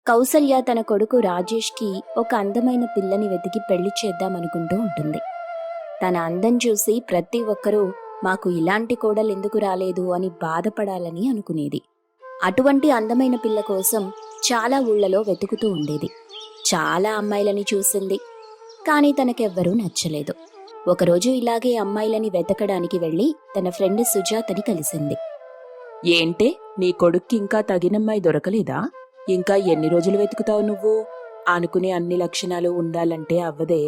కౌసల్య తన కొడుకు రాజేష్కి ఒక అందమైన పిల్లని వెతికి పెళ్లి చేద్దామనుకుంటూ ఉంటుంది. తన అందం చూసి ప్రతి ఒక్కరూ మాకు ఇలాంటి కోడలెందుకు రాలేదు అని బాధపడాలని అనుకునేది. అటువంటి అందమైన పిల్ల కోసం చాలా ఊళ్ళలో వెతుకుతూ ఉండేది. చాలా అమ్మాయిలని చూసింది, కానీ తనకెవ్వరూ నచ్చలేదు. ఒకరోజు ఇలాగే అమ్మాయిలని వెతకడానికి వెళ్లి తన ఫ్రెండ్ సుజాతని కలిసింది. ఏంటే, నీ కొడుక్కి ఇంకా తగినమ్మాయి దొరకలేదా? ఇంకా ఎన్ని రోజులు వెతుకుతావు నువ్వు? అనుకునే అన్ని లక్షణాలు ఉండాలంటే అవ్వదే.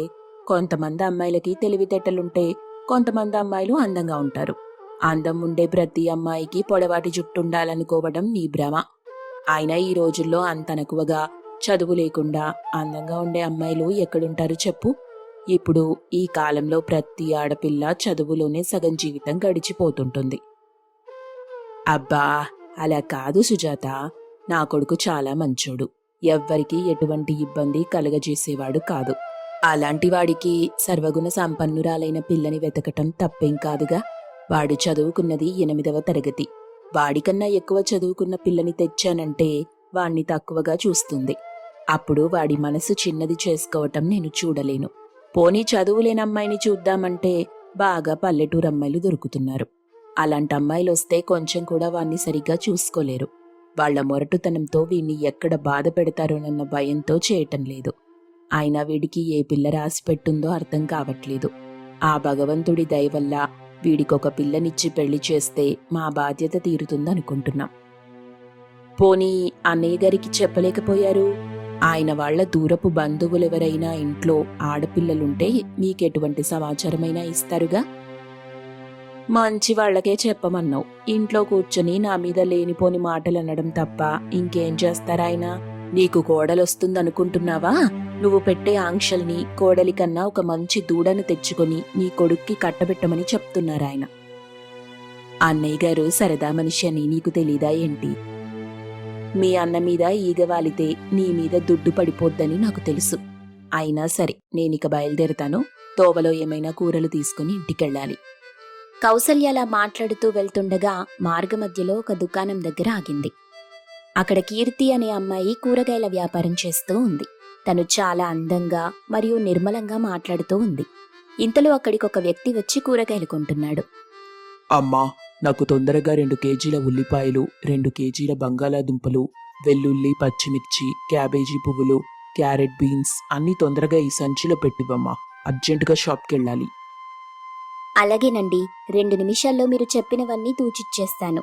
కొంతమంది అమ్మాయిలకి తెలివితేటలుంటే కొంతమంది అమ్మాయిలు అందంగా ఉంటారు. అందం ఉండే ప్రతి అమ్మాయికి పొడవాటి జుట్టుండాలనుకోవడం నీ భ్రమ. అయినా ఈ రోజుల్లో అంత తక్కువగా చదువు లేకుండా అందంగా ఉండే అమ్మాయిలు ఎక్కడుంటారు చెప్పు? ఇప్పుడు ఈ కాలంలో ప్రతి ఆడపిల్ల చదువులోనే సగం జీవితం గడిచిపోతుంటుంది. అబ్బా, అలా కాదు సుజాత. నా కొడుకు చాలా మంచోడు. ఎవ్వరికీ ఎటువంటి ఇబ్బంది కలగజేసేవాడు కాదు. అలాంటి వాడికి సర్వగుణ సంపన్నురాలైన పిల్లని వెతకటం తప్పేం కాదుగా. వాడు చదువుకున్నది 8వ తరగతి. వాడికన్నా ఎక్కువ చదువుకున్న పిల్లని తెచ్చానంటే వాణ్ణి తక్కువగా చూస్తుంది. అప్పుడు వాడి మనసు చిన్నది చేసుకోవటం నేను చూడలేను. పోనీ చదువులేని అమ్మాయిని చూద్దామంటే బాగా పల్లెటూరు అమ్మాయిలు దొరుకుతున్నారు. అలాంటి అమ్మాయిలొస్తే కొంచెం కూడా వాణ్ణి సరిగ్గా చూసుకోలేరు. వాళ్ల మొరటుతనంతో వీణ్ణి ఎక్కడ బాధ పెడతారోనన్న భయంతో చేయటం లేదు. అయినా వీడికి ఏ పిల్ల రాసి పెట్టుందో అర్థం కావట్లేదు. ఆ భగవంతుడి దయవల్ల వీడికొక పిల్లనిచ్చి పెళ్లి చేస్తే మా బాధ్యత తీరుతుందనుకుంటున్నాం. పోనీ అన్నయ్య గారికి చెప్పలేకపోయారు? ఆయన వాళ్ల దూరపు బంధువులెవరైనా ఇంట్లో ఆడపిల్లలుంటే మీకెటువంటి సమాచారమైనా ఇస్తారుగా. మంచి వాళ్లకే చెప్పమన్నావు. ఇంట్లో కూర్చొని నా మీద లేనిపోని మాటలనడం తప్ప ఇంకేం చేస్తారాయన? నీకు కోడలొస్తుందనుకుంటున్నావా? నువ్వు పెట్టే ఆంక్షల్ని కోడలి కన్నా ఒక మంచి దూడను తెచ్చుకొని నీ కొడుక్కి కట్టబెట్టమని చెప్తున్నారాయన. అన్నయ్య గారు సరదా మనిషి అని నీకు తెలీదా ఏంటి? మీ అన్న మీద ఈగ వాలితే నీ మీద దుడ్డు పడిపోద్దని నాకు తెలుసు. అయినా సరే, నేనిక బయలుదేరతాను. తోవలో ఏమైనా కూరలు తీసుకుని ఇంటికెళ్ళాలి. కౌసల్య అలా మాట్లాడుతూ వెళ్తుండగా మార్గమధ్యలో ఒక దుకాణం దగ్గర ఆగింది. అక్కడ కీర్తి అనే అమ్మాయి కూరగాయల వ్యాపారం చేస్తూ ఉంది. తను చాలా అందంగా మరియు నిర్మలంగా మాట్లాడుతూ ఉంది. ఇంతలో అక్కడికొక వ్యక్తి వచ్చి కూరగాయలు కొంటున్నాడు. అమ్మా, నాకు తొందరగా 2 కేజీల ఉల్లిపాయలు, 2 కేజీల బంగాళాదుంపలు, వెల్లుల్లి, పచ్చిమిర్చి, క్యాబేజీ పువ్వులు, క్యారెట్, బీన్స్ అన్నీ తొందరగా ఈ సంచిలో పెట్టివమ్మా. అర్జెంటుగా షాప్కెళ్ళాలి. అలాగేనండి, 2 నిమిషాల్లో మీరు చెప్పినవన్నీ తూచిచ్చేస్తాను.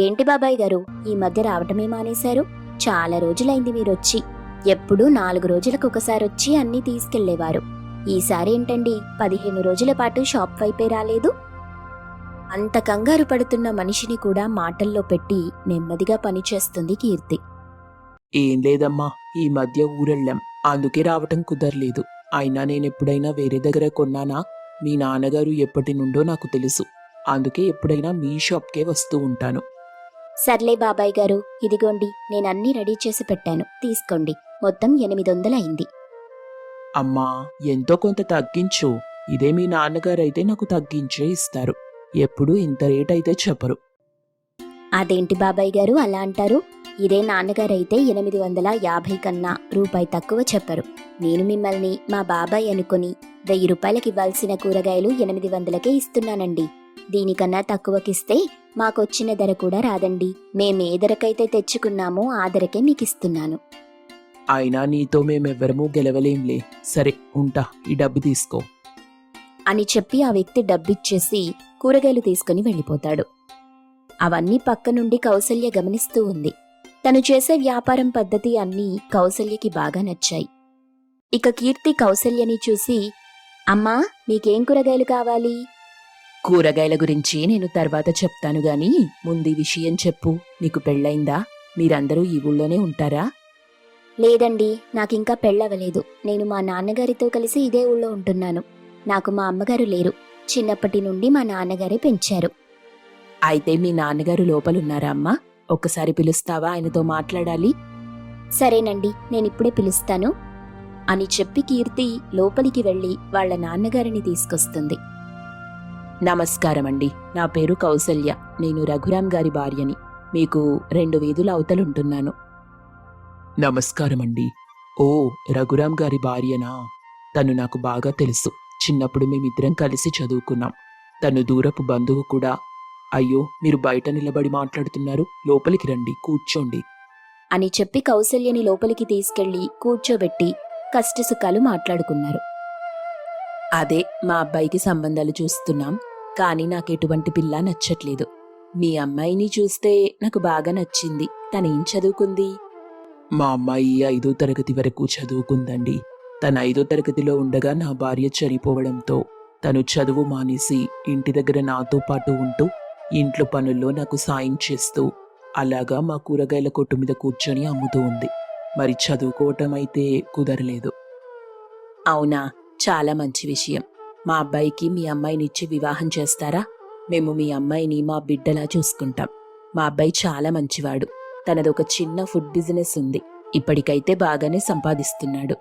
ఏంటి బాబాయ్ గారు, ఈ మధ్య రావటమే మానేశారు? చాలా రోజులైంది మీరొచ్చి. ఎప్పుడూ 4 రోజులకు ఒకసారి వచ్చి అన్నీ తీసుకెళ్లేవారు. ఈసారి ఏంటండి 15 రోజుల పాటు షాప్ వైపే రాలేదు? అంత కంగారు పడుతున్న మనిషిని కూడా మాటల్లో పెట్టి నెమ్మదిగా పనిచేస్తుంది కీర్తి. ఏం లేదమ్మా, ఈ మధ్య ఊరెళ్ళాం, అందుకే రావటం కుదరలేదు. అయినా నేనెప్పుడైనా వేరే దగ్గర కొన్నానా? మీ నాన్నగారు ఎప్పటి నుండో నాకు తెలుసు. అందుకే ఎప్పుడైనా మీ షాప్కే వస్తూ ఉంటాను. సర్లే బాబాయ్ గారు, ఇదిగోండి, నేనన్నీ రెడీ చేసి పెట్టాను, తీసుకోండి. మొత్తం 800 అయింది. అమ్మా, ఎంతో కొంత తగ్గించు. ఇదే మీ నాన్నగారైతే నాకు తగ్గించే ఇస్తారు. ఎప్పుడు ఇంత రేట్ అయితే చెప్పరు. అదేంటి బాబాయ్ గారు అలా అంటారు? ఇదే నాన్నగారైతే 850 కన్నా రూపాయి తక్కువ చెప్పరు. నేను మిమ్మల్ని మా బాబాయ్ అనుకుని 1000 రూపాయలకి ఇవ్వాల్సిన కూరగాయలు 800కే ఇస్తున్నానండి. దీనికన్నా తక్కువకిస్తే మాకొచ్చిన ధర కూడా రాదండి. మేమే ధరకైతే తెచ్చుకున్నామో ఆ ధరకే మీకిస్తున్నాను. అయినా నీతో మేమెవ్వరమూ గెలవలేంలే. సరే, ఉంటా. ఈ డబ్బు తీసుకో అని చెప్పి ఆ వ్యక్తి డబ్బిచ్చేసి కూరగాయలు తీసుకుని వెళ్ళిపోతాడు. అవన్నీ పక్క నుండి కౌసల్య గమనిస్తూ ఉంది. తను చేసే వ్యాపారం పద్ధతి అన్నీ కౌసల్యకి బాగా నచ్చాయి. ఇక కీర్తి కౌసల్యని చూసి, అమ్మా, మీకేం కూరగాయలు కావాలి? కూరగాయల గురించి నేను తర్వాత చెప్తాను గాని ముందు విషయం చెప్పు. నీకు పెళ్ళైందా? మీరందరూ ఈ ఊళ్ళోనే ఉంటారా? లేదండి, నాకింకా పెళ్ళవలేదు. నేను మా నాన్నగారితో కలిసి ఇదే ఊళ్ళో ఉంటున్నాను. నాకు మా అమ్మగారు లేరు. చిన్నప్పటి నుండి మా నాన్నగారే పెంచారు. అయితే మీ నాన్నగారు లోపలున్నారా అమ్మా? ఒక్కసారి పిలుస్తావా? ఆయనతో మాట్లాడాలి. సరేనండి, నేనిప్పుడే పిలుస్తాను అని చెప్పి కీర్తి లోపలికి వెళ్లి వాళ్ల నాన్నగారిని తీసుకొస్తుంది. నమస్కారమండి, నా పేరు కౌసల్య. నేను రఘురాం గారి భార్యని. మీకు 2 వీధుల అవతలుంటున్నాను. నమస్కారమండి. ఓ, రఘురాం గారి భార్యనా? తను నాకు బాగా తెలుసు. చిన్నప్పుడు మేమిద్దరం కలిసి చదువుకున్నాం. తను దూరపు బంధువు కూడా. అయ్యో, మీరు బయట నిలబడి మాట్లాడుతున్నారు, లోపలికి రండి, కూర్చోండి. అని చెప్పి కౌసల్యని లోపలికి తీసుకెళ్లి కూర్చోబెట్టి కష్టసుఖాలు మాట్లాడుకున్నారు. అదే, మా అబ్బాయికి సంబంధాలు చూస్తున్నాం, కానీ నాకెటువంటి పిల్ల నచ్చట్లేదు. మీ అమ్మాయిని చూస్తే నాకు బాగా నచ్చింది. తనేం చదువుకుంది? మా అమ్మాయి 5వ తరగతి వరకు చదువుకుందండి. తన 5వ తరగతిలో ఉండగా నా భార్య చనిపోవడంతో తను చదువు మానేసి ఇంటి దగ్గర నాతో పాటు ఉంటూ ఇంట్లో పనుల్లో నాకు సాయం చేస్తూ అలాగా మా కూరగాయల కొట్టు మీద కూర్చొని అమ్ముతూ ఉంది. మరి చదువుకోవటం అయితే కుదరలేదు. అవునా, చాలా మంచి విషయం. మా అబ్బాయికి మీ అమ్మాయినిచ్చి వివాహం చేస్తారా? మేము మీ అమ్మాయిని మా బిడ్డలా చూసుకుంటాం. మా అబ్బాయి చాలా మంచివాడు. తనదొక చిన్న ఫుడ్ బిజినెస్ ఉంది. ఇప్పటికైతే బాగానే సంపాదిస్తున్నాడు.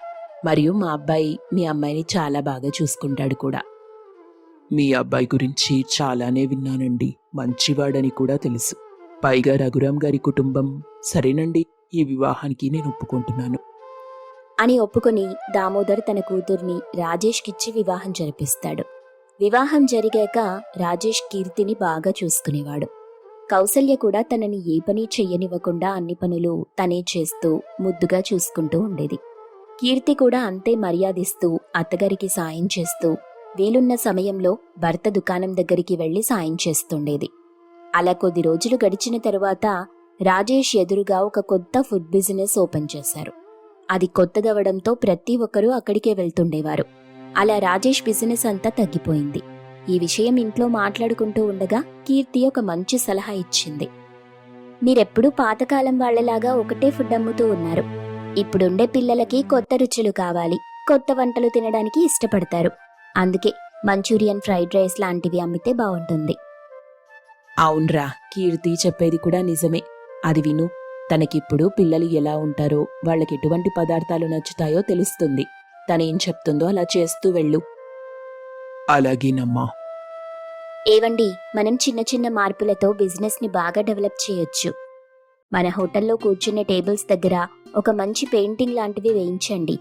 మరియు మా అబ్బాయి మీ అమ్మాయిని చాలా బాగా చూసుకుంటాడు కూడా. మీ అబ్బాయి గురించి చాలానే విన్నానండి. మంచివాడని కూడా తెలుసు. పైగా రఘురాం గారి కుటుంబం. సరేనండి, ఈ వివాహానికి నేను ఒప్పుకుంటున్నాను అని ఒప్పుకొని దామోదర్ తన కూతుర్ని రాజేష్కిచ్చి వివాహం జరిపిస్తాడు. వివాహం జరిగాక రాజేష్ కీర్తిని బాగా చూసుకునేవాడు. కౌసల్య కూడా తనని ఏ పని చెయ్యనివ్వకుండా అన్ని పనులు తనే చేస్తూ ముద్దుగా చూసుకుంటూ ఉండేది. కీర్తి కూడా అంతే మర్యాదిస్తూ అత్తగారికి సాయం చేస్తూ వీలున్న సమయంలో భర్త దుకాణం దగ్గరికి వెళ్లి సాయం చేస్తుండేది. అలా కొద్ది రోజులు గడిచిన తరువాత రాజేష్ ఎదురుగా ఒక కొత్త ఫుడ్ బిజినెస్ ఓపెన్ చేశారు. అది కొత్తదవడంతో ప్రతి ఒక్కరూ అక్కడికే వెళ్తుండేవారు. అలా రాజేష్ బిజినెస్ అంతా తగ్గిపోయింది. ఈ విషయం ఇంట్లో మాట్లాడుకుంటూ ఉండగా కీర్తి ఒక మంచి సలహా ఇచ్చింది. మీరెప్పుడూ పాతకాలం వాళ్లలాగా ఒకటే ఫుడ్ అమ్ముతూ ఉన్నారు. ఇప్పుడుండే పిల్లలకి కొత్త రుచులు కావాలి, కొత్త వంటలు తినడానికి ఇష్టపడతారు. అందుకే మంచూరియన్, ఫ్రైడ్ రైస్ లాంటివి అమ్మితే బాగుంటుంది. అవునరా, కీర్తి చెప్పేది కూడా నిజమే. అది విను. తనకిప్పుడు పిల్లలు ఎలా ఉంటారో, వాళ్ళకి ఎటువంటి పదార్థాలు నచ్చుతాయో తెలుస్తుంది. తనేం చెప్తుందో అలా చేస్తూ వెళ్ళు. అలాగేనమ్మా. ఏవండి, మనం చిన్న చిన్న మార్పులతో బిజినెస్ ని బాగా డెవలప్ చేయొచ్చు. మన హోటల్లో కూర్చునే టేబుల్స్ దగ్గర ఒక మంచి పెయింటింగ్ లాంటివి వేయించండి.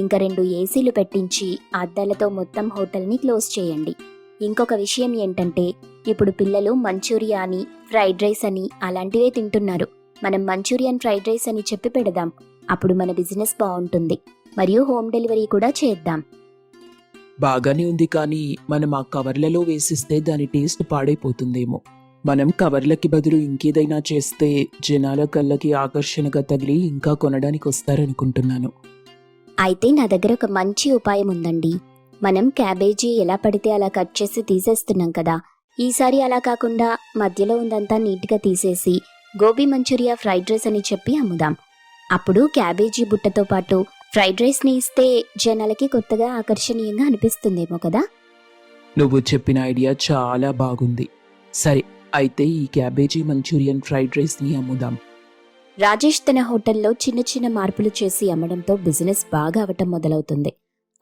ఇంకా 2 ఏసీలు పెట్టించి అద్దాలతో మొత్తం హోటల్ని క్లోజ్ చేయండి. ఇంకొక విషయం ఏంటంటే, ఇప్పుడు పిల్లలు మంచూరియా అని, ఫ్రైడ్ రైస్ అని అలాంటివే తింటున్నారు. మనం మంచూరియన్, ఫ్రైడ్ రైస్ అని చెప్పి పెడదాం. అప్పుడు మన బిజినెస్ బాగుంటుంది. మరియు హోమ్ డెలివరీ కూడా చేద్దాం. బాగానే ఉంది, కానీ మనం ఆ కవర్లలో వేసిస్తే దాని టేస్ట్ పాడైపోతుందేమో. మనం కవర్లకి బదులు ఇంకేదైనా చేస్తే జనాల కళ్ళకి ఆకర్షణగా తగిలి ఇంకా కొనడానికి వస్తారనుకుంటున్నాను. అయితే నా దగ్గర ఒక మంచి ఉపాయం ఉందండి. మనం క్యాబేజీ ఎలా పడితే అలా కట్ చేసి తీసేస్తున్నాం కదా, ఈసారి అలా కాకుండా మధ్యలో ఉందంతా నీట్గా తీసేసి గోబీ మంచూరియా, ఫ్రైడ్ రైస్ అని చెప్పి అమ్ముదాం. అప్పుడు క్యాబేజీ బుట్టతో పాటు ఫ్రైడ్ రైస్ని ఇస్తే జనాలకి కొత్తగా ఆకర్షణీయంగా అనిపిస్తుందేమో కదా. నువ్వు చెప్పిన ఐడియా చాలా బాగుంది. సరే, అయితే ఈ క్యాబేజీ మంచూరియన్, ఫ్రైడ్ రైస్ని అమ్ముదాం. రాజేష్ తన హోటల్లో చిన్న చిన్న మార్పులు చేసి అమ్మడంతో బిజినెస్ బాగా అవటం మొదలవుతుంది.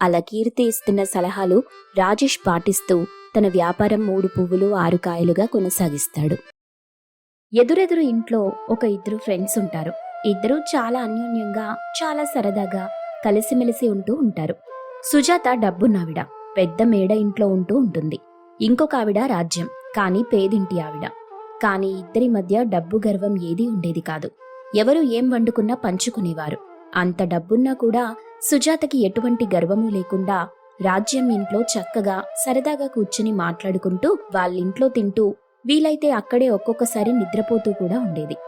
అలా కీర్తి ఇస్తున్న సలహాలు రాజేష్ పాటిస్తూ తన వ్యాపారం 3 పువ్వులు 6 కాయలుగా కొనసాగిస్తాడు. ఎదురెదురు ఇంట్లో ఒక 2 ఫ్రెండ్స్ ఉంటారు. ఇద్దరూ చాలా అన్యోన్యంగా, చాలా సరదాగా కలిసిమెలిసి ఉంటూ ఉంటారు. సుజాత డబ్బున్నావిడ, పెద్ద మేడ ఇంట్లో ఉంటూ ఉంటుంది. ఇంకొక ఆవిడ రాజ్యం, కానీ పేదింటి ఆవిడ. కానీ ఇద్దరి మధ్య డబ్బు గర్వం ఏదీ ఉండేది కాదు. ఎవరు ఏం వండుకున్నా పంచుకునేవారు. అంత డబ్బున్నా కూడా సుజాతకి ఎటువంటి గర్వమూ లేకుండా రాజ్యం ఇంట్లో చక్కగా సరదాగా కూర్చుని మాట్లాడుకుంటూ వాళ్ళింట్లో తింటూ, వీలైతే అక్కడే ఒక్కొక్కసారి నిద్రపోతూ కూడా ఉండేది.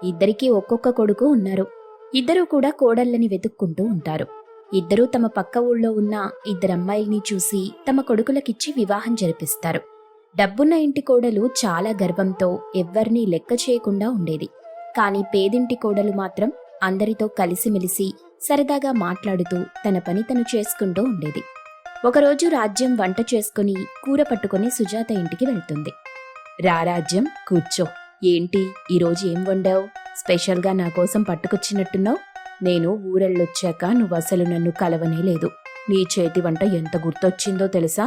ఇద్దరికీ ఒక్కొక్క కొడుకు ఉన్నారు. ఇద్దరూ కూడా కోడళ్ళని వెతుక్కుంటూ ఉంటారు. ఇద్దరూ తమ పక్క ఊళ్ళో ఉన్న 2 అమ్మాయిల్ని చూసి తమ కొడుకులకిచ్చి వివాహం జరిపిస్తారు. డబ్బున్న ఇంటి కోడలు చాలా గర్వంతో ఎవ్వర్నీ లెక్క చేయకుండా ఉండేది. కానీ పేదింటి కోడలు మాత్రం అందరితో కలిసిమెలిసి సరదాగా మాట్లాడుతూ తన పని తను చేసుకుంటూ ఉండేది. ఒకరోజు రాజ్యం వంట చేసుకుని కూర పట్టుకుని సుజాత ఇంటికి వెళ్తుంది. రా రాజ్యం, కూర్చో. ఏంటి ఈరోజు ఏం వండావు? స్పెషల్గా నా కోసం పట్టుకొచ్చినట్టున్నావు. నేను ఊరెళ్ళొచ్చాక నువ్వసలు నన్ను కలవనే లేదు. నీ చేతి వంట ఎంత గుర్తొచ్చిందో తెలుసా?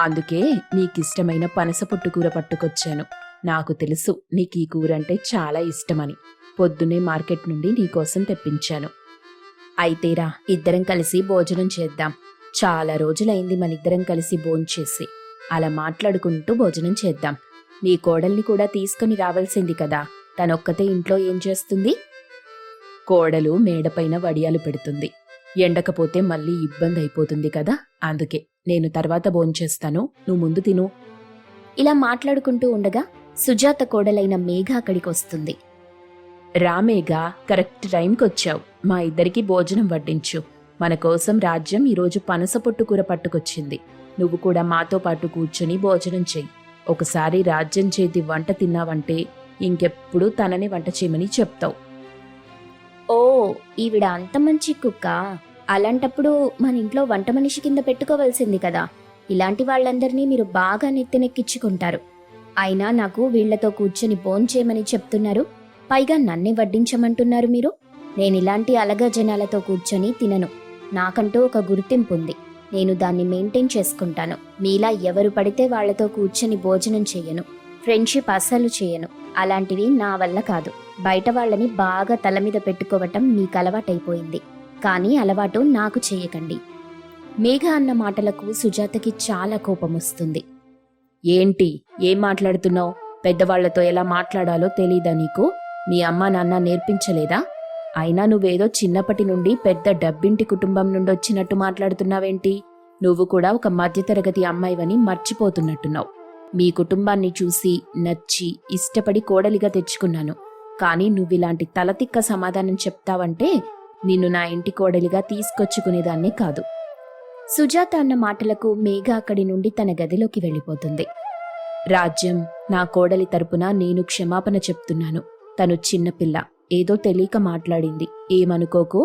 అందుకే నీకిష్టమైన పనస పొట్టు కూర పట్టుకొచ్చాను. నాకు తెలుసు నీకీ కూర అంటే చాలా ఇష్టమని. పొద్దున్నే మార్కెట్ నుండి నీకోసం తెప్పించాను. అయితేరా ఇద్దరం కలిసి భోజనం చేద్దాం. చాలా రోజులైంది మనిద్దరం కలిసి భోంచేసి. అలా మాట్లాడుకుంటూ భోజనం చేద్దాం. నీ కోడల్ని కూడా తీసుకుని రావాల్సింది కదా, తనొక్కతే ఇంట్లో ఏం చేస్తుంది? కోడలు మేడపైన వడియాలు పెడుతుంది. ఎండకపోతే మళ్ళీ ఇబ్బంది అయిపోతుంది కదా, అందుకే నేను తర్వాత భోంచేస్తాను, నువ్వు ముందు తిను. ఇలా మాట్లాడుకుంటూ ఉండగా సుజాత కోడలైన మేఘ అక్కడికొస్తుంది. రామేగా, కరెక్ట్ టైంకొచ్చావు. మా ఇద్దరికి భోజనం వడ్డించు. మన కోసం రాజ్యం ఈరోజు పనస పొట్టు కూర పట్టుకొచ్చింది. నువ్వు కూడా మాతో పాటు కూర్చొని భోజనం చెయ్యి. ఒకసారి రాజ్యం చేతి వంట తిన్నావంటే ఇంకెప్పుడు తనని వంట చేయమని చెప్తావు. ఓ, ఈవిడ అంత మంచి కుక్క. అలాంటప్పుడు మన ఇంట్లో వంట మనిషి కింద పెట్టుకోవాల్సింది కదా. ఇలాంటి వాళ్ళందరినీ మీరు బాగా నెత్తినెక్కించుకుంటారు. అయినా నాకు వీళ్లతో కూర్చొని భోంచేయమని చెప్తున్నారు, పైగా నన్నే వడ్డించమంటున్నారు మీరు. నేనిలాంటి అలగా జనాలతో కూర్చొని తినను. నాకంటూ ఒక గుర్తింపు ఉంది. నేను దాన్ని మెయింటైన్ చేసుకుంటాను. మీలా ఎవరు పడితే వాళ్లతో కూర్చొని భోజనం చెయ్యను. ఫ్రెండ్షిప్ అస్సలు చేయను. అలాంటివి నా వల్ల కాదు. బయట వాళ్ళని బాగా తల మీద పెట్టుకోవటం మీకు అలవాటైపోయింది, కానీ అలవాటు నాకు చేయకండి. మేఘ అన్న మాటలకు సుజాతకి చాలా కోపం వస్తుంది. ఏంటి, ఏం మాట్లాడుతున్నావు? పెద్దవాళ్లతో ఎలా మాట్లాడాలో తెలీదా నీకు? మీ అమ్మ నాన్న నేర్పించలేదా? అయినా నువ్వేదో చిన్నప్పటి నుండి పెద్ద డబ్బింటి కుటుంబం నుండి వచ్చినట్టు మాట్లాడుతున్నావేంటి? నువ్వు కూడా ఒక మధ్యతరగతి అమ్మాయివని మర్చిపోతున్నట్టున్నావు. మీ కుటుంబాన్ని చూసి నచ్చి ఇష్టపడి కోడలిగా తెచ్చుకున్నాను. కానీ నువ్విలాంటి తలతిక్క సమాధానం చెప్తావంటే నిన్ను నా ఇంటి కోడలిగా తీసుకొచ్చుకునేదాన్నే కాదు. సుజాత అన్న మాటలకు మేఘ అక్కడి నుండి తన గదిలోకి వెళ్ళిపోతుంది. రాజ్యం, నా కోడలి తరపున నేను క్షమాపణ చెప్తున్నాను. తను చిన్నపిల్ల, ఏదో తెలియక మాట్లాడింది, ఏమనుకోకు.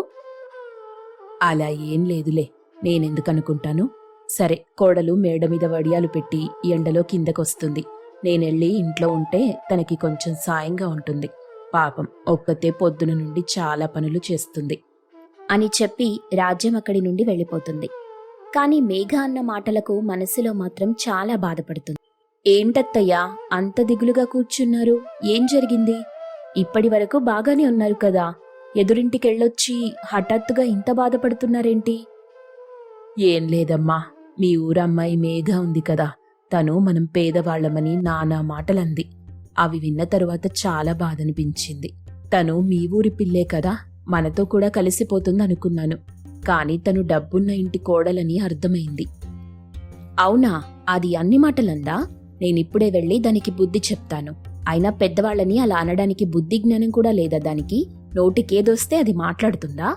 అలా ఏం లేదులే, నేనెందుకనుకుంటాను. సరే, కోడలు మేడ మీద వడియాలు పెట్టి ఎండలో కిందకొస్తుంది. నేనెళ్ళి ఇంట్లో ఉంటే తనకి కొంచెం సాయంగా ఉంటుంది. పాపం, ఒక్కతే పొద్దున నుండి చాలా పనులు చేస్తుంది అని చెప్పి రాజ్యం అక్కడి నుండి వెళ్ళిపోతుంది. కాని మేఘ అన్న మాటలకు మనసులో మాత్రం చాలా బాధపడుతుంది. ఏంటత్తయ్యా అంత దిగులుగా కూర్చున్నారు? ఏం జరిగింది? ఇప్పటి వరకు బాగానే ఉన్నారు కదా, ఎదురింటికెళ్ళొచ్చి హఠాత్తుగా ఇంత బాధపడుతున్నారేంటి? ఏం లేదమ్మా, మీ ఊరమ్మాయి మేఘ ఉంది కదా, తను మనం పేదవాళ్లమని నానా మాటలంది. అవి విన్న తరువాత చాలా బాధనిపించింది. తను మీ ఊరి పిల్లే కదా, మనతో కూడా కలిసిపోతుందనుకున్నాను. కాని తను డబ్బున్న ఇంటి కోడలని అర్థమైంది. అవునా? అది అన్ని మాటలందా? నేనిప్పుడే వెళ్ళి దానికి బుద్ధి చెప్తాను. అయినా పెద్దవాళ్ళని అలా అనడానికి బుద్ధి జ్ఞానం కూడా లేదా దానికి? నోటికేదొస్తే అది మాట్లాడుతుందా?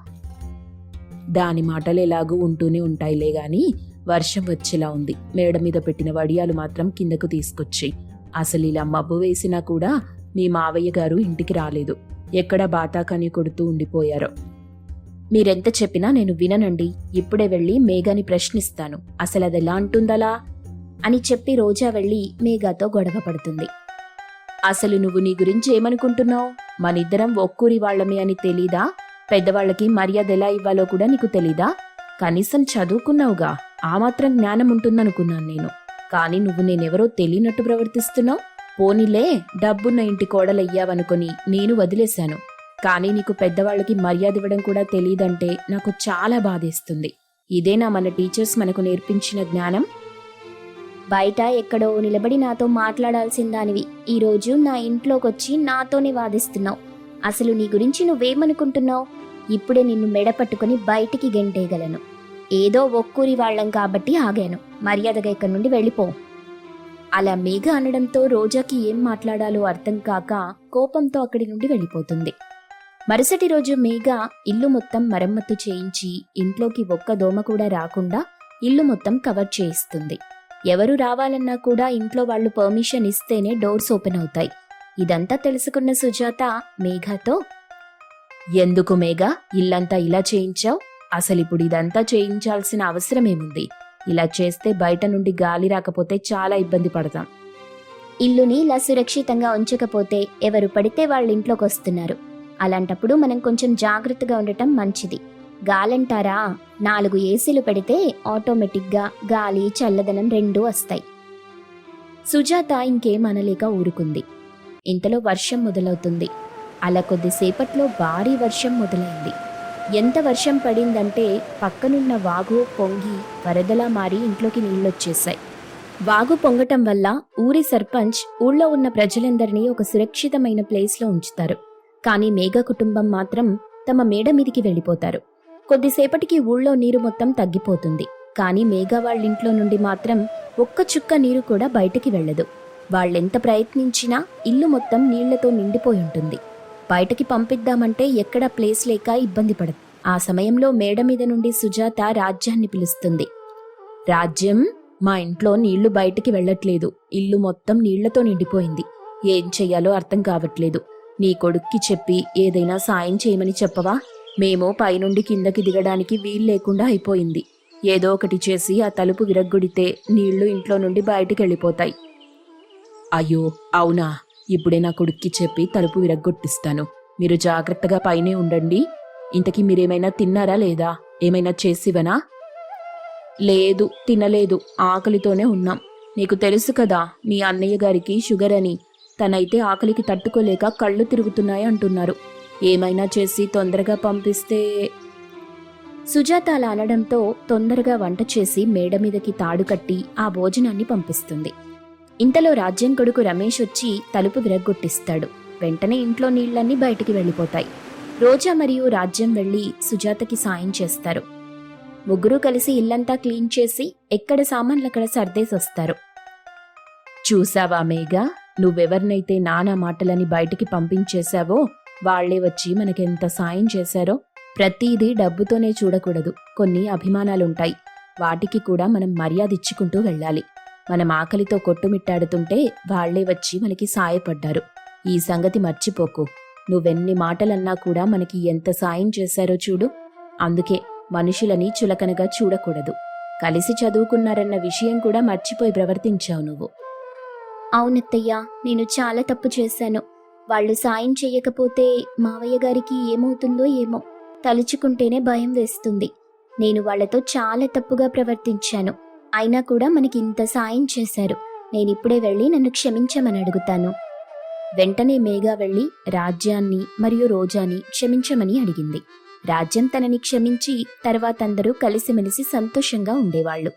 దాని మాటలు ఎలాగూ ఉంటూనే ఉంటాయిలే గాని, వర్షం వచ్చేలా ఉంది. మేడ మీద పెట్టిన వడియాలు మాత్రం కిందకు తీసుకొచ్చి. అసలు ఇలా మబ్బు వేసినా కూడా మీ మావయ్య గారు ఇంటికి రాలేదు. ఎక్కడ బాతాకాని కొడుతూ ఉండిపోయారో. మీరెంత చెప్పినా నేను విననండి. ఇప్పుడే వెళ్ళి మేఘాని ప్రశ్నిస్తాను, అసలు అది ఎలా అంటుందలా అని చెప్పి రోజా వెళ్ళి మేఘాతో గొడవ పడుతుంది. అసలు నువ్వు నీ గురించి ఏమనుకుంటున్నావు? మనిద్దరం ఒక్కూరి వాళ్ళమే అని తెలీదా? పెద్దవాళ్ళకి మర్యాద ఎలా ఇవ్వాలో కూడా నీకు తెలీదా? కనీసం చదువుకున్నావుగా, ఆ మాత్రం జ్ఞానం ఉంటుందనుకున్నాను నేను. కాని నువ్వు నేనెవరో తెలియనట్టు ప్రవర్తిస్తున్నావు. పోనీలే, డబ్బున్న ఇంటి కోడలయ్యావనుకొని నేను వదిలేశాను. కానీ నీకు పెద్దవాళ్ళకి మర్యాద ఇవ్వడం కూడా తెలీదంటే నాకు చాలా బాధేస్తుంది. ఇదేనా మన టీచర్స్ మనకు నేర్పించిన జ్ఞానం? బయట ఎక్కడో నిలబడి నాతో మాట్లాడాల్సిన దానివి ఈరోజు నా ఇంట్లోకొచ్చి నాతోనే వాదిస్తున్నావు. అసలు నీ గురించి నువ్వేమనుకుంటున్నావు? ఇప్పుడే నిన్ను మెడ పట్టుకుని బయటికి గెంటేయగలను. ఏదో ఒక్కూరి వాళ్ళం కాబట్టి ఆగాను. మర్యాదగా ఇక్కడి నుండి వెళ్ళిపో. అలా మేఘ అనడంతో రోజాకి ఏం మాట్లాడాలో అర్థం కాక కోపంతో అక్కడి నుండి వెళ్ళిపోతుంది. మరుసటి రోజు మేఘ ఇల్లు మొత్తం మరమ్మత్తు చేయించి ఇంట్లోకి ఒక్క దోమ కూడా రాకుండా ఇల్లు మొత్తం కవర్ చేయిస్తుంది. ఎవరు రావాలన్నా కూడా ఇంట్లో వాళ్ళు పర్మిషన్ ఇస్తేనే డోర్స్ ఓపెన్ అవుతాయి. ఇదంతా తెలుసుకున్న సుజాత మేఘతో, ఎందుకు మేఘ ఇల్లంతా ఇలా చేయించావు? అసలిప్పుడు ఇదంతా చేయించాల్సిన అవసరమేముంది? ఇలా చేస్తే బయట నుండి గాలి రాకపోతే చాలా ఇబ్బంది పడతాం. ఇల్లుని ఇలా సురక్షితంగా ఉంచకపోతే ఎవరు పడితే వాళ్ళ ఇంట్లోకి వస్తున్నారు. అలాంటప్పుడు మనం కొంచెం జాగ్రత్తగా ఉండటం మంచిది. గాలంటారా, 4 ఏసీలు పెడితే ఆటోమేటిక్గా గాలి చల్లదనం రెండూ వస్తాయి. సుజాత ఇంకేం అనలేక ఊరుకుంది. ఇంతలో వర్షం మొదలవుతుంది. అలా కొద్దిసేపట్లో భారీ వర్షం మొదలైంది. ఎంత వర్షం పడిందంటే పక్కనున్న వాగు పొంగి వరదలా మారి ఇంట్లోకి నీళ్లొచ్చేశాయి. వాగు పొంగటం వల్ల ఊరి సర్పంచ్ ఊళ్ళో ఉన్న ప్రజలందరినీ ఒక సురక్షితమైన ప్లేస్లో ఉంచుతారు. కానీ మేఘ కుటుంబం మాత్రం తమ మేడ మీదికి వెళ్ళిపోతారు. కొద్దిసేపటికి ఊళ్ళో నీరు మొత్తం తగ్గిపోతుంది. కానీ మేఘ వాళ్ళింట్లో నుండి మాత్రం ఒక్క చుక్క నీరు కూడా బయటికి వెళ్ళదు. వాళ్ళెంత ప్రయత్నించినా ఇల్లు మొత్తం నీళ్లతో నిండిపోయి ఉంటుంది. బయటకి పంపిద్దామంటే ఎక్కడా ప్లేస్ లేక ఇబ్బంది పడదు. ఆ సమయంలో మేడ మీద నుండి సుజాత రాజ్యాన్ని పిలుస్తుంది. రాజ్యం, మా ఇంట్లో నీళ్లు బయటికి వెళ్ళట్లేదు. ఇల్లు మొత్తం నీళ్లతో నిండిపోయింది. ఏం చెయ్యాలో అర్థం కావట్లేదు. నీ కొడుక్కి చెప్పి ఏదైనా సాయం చేయమని చెప్పవా? మేము పైనుండి కిందకి దిగడానికి వీలు లేకుండా అయిపోయింది. ఏదో ఒకటి చేసి ఆ తలుపు విరగ్గొడితే నీళ్లు ఇంట్లో నుండి బయటికి వెళ్ళిపోతాయి. అయ్యో అవునా, ఇప్పుడే నా కొడుక్కి చెప్పి తలుపు విరగ్గొట్టిస్తాను. మీరు జాగ్రత్తగా పైనే ఉండండి. ఇంతకీ మీరేమైనా తిన్నారా లేదా? ఏమైనా చేసివనా? లేదు, తినలేదు. ఆకలితోనే ఉన్నాం. నీకు తెలుసు కదా మీ అన్నయ్య గారికి షుగర్ అని. తనైతే ఆకలికి తట్టుకోలేక కళ్ళు తిరుగుతున్నాయి అంటున్నారు. ఏమైనా చేసి తొందరగా పంపిస్తే. సుజాత అలా అనడంతో తొందరగా వంట చేసి మేడ మీదకి తాడు కట్టి ఆ భోజనాన్ని పంపిస్తుంది. ఇంతలో రాజ్యం కొడుకు రమేష్ వచ్చి తలుపు విరగ్గొట్టిస్తాడు. వెంటనే ఇంట్లో నీళ్లన్నీ బయటికి వెళ్ళిపోతాయి. రోజా మరియు రాజ్యం వెళ్లి సుజాతకి సాయం చేస్తారు. ముగ్గురు కలిసి ఇల్లంతా క్లీన్ చేసి ఎక్కడ సామాన్లక్కడ సర్దేసొస్తారు. చూసావా మేఘ, నువ్వెవర్నైతే నానా మాటలని బయటికి పంపించేశావో వాళ్లే వచ్చి మనకెంత సాయం చేశారో. ప్రతిదీ డబ్బుతోనే చూడకూడదు. కొన్ని అభిమానాలుంటాయి. వాటికి కూడా మనం మర్యాద ఇచ్చుకుంటూ వెళ్ళాలి. మనం ఆకలితో కొట్టుమిట్టాడుతుంటే వాళ్లే వచ్చి మనకి సాయపడ్డారు. ఈ సంగతి మర్చిపోకు. నువ్వెన్ని మాటలన్నా కూడా మనకి ఎంత సాయం చేశారో చూడు. అందుకే మనుషులని చులకనగా చూడకూడదు. కలిసి చదువుకున్నారన్న విషయం కూడా మర్చిపోయి ప్రవర్తించావు నువ్వు. అవునత్తయ్యా, నేను చాలా తప్పు చేశాను. వాళ్ళు సాయం చెయ్యకపోతే మావయ్య గారికి ఏమవుతుందో ఏమో తలుచుకుంటేనే భయం వేస్తుంది. నేను వాళ్లతో చాలా తప్పుగా ప్రవర్తించాను. అయినా కూడా మనకి ఇంత సాయం చేశారు. నేనిప్పుడే వెళ్ళి నన్ను క్షమించమని అడుగుతాను. వెంటనే మేఘ వెళ్ళి రాజ్యాన్ని మరియు రోజాని క్షమించమని అడిగింది. రాజ్యం తనని క్షమించి తర్వాత అందరూ కలిసిమెలిసి సంతోషంగా ఉండేవాళ్లు.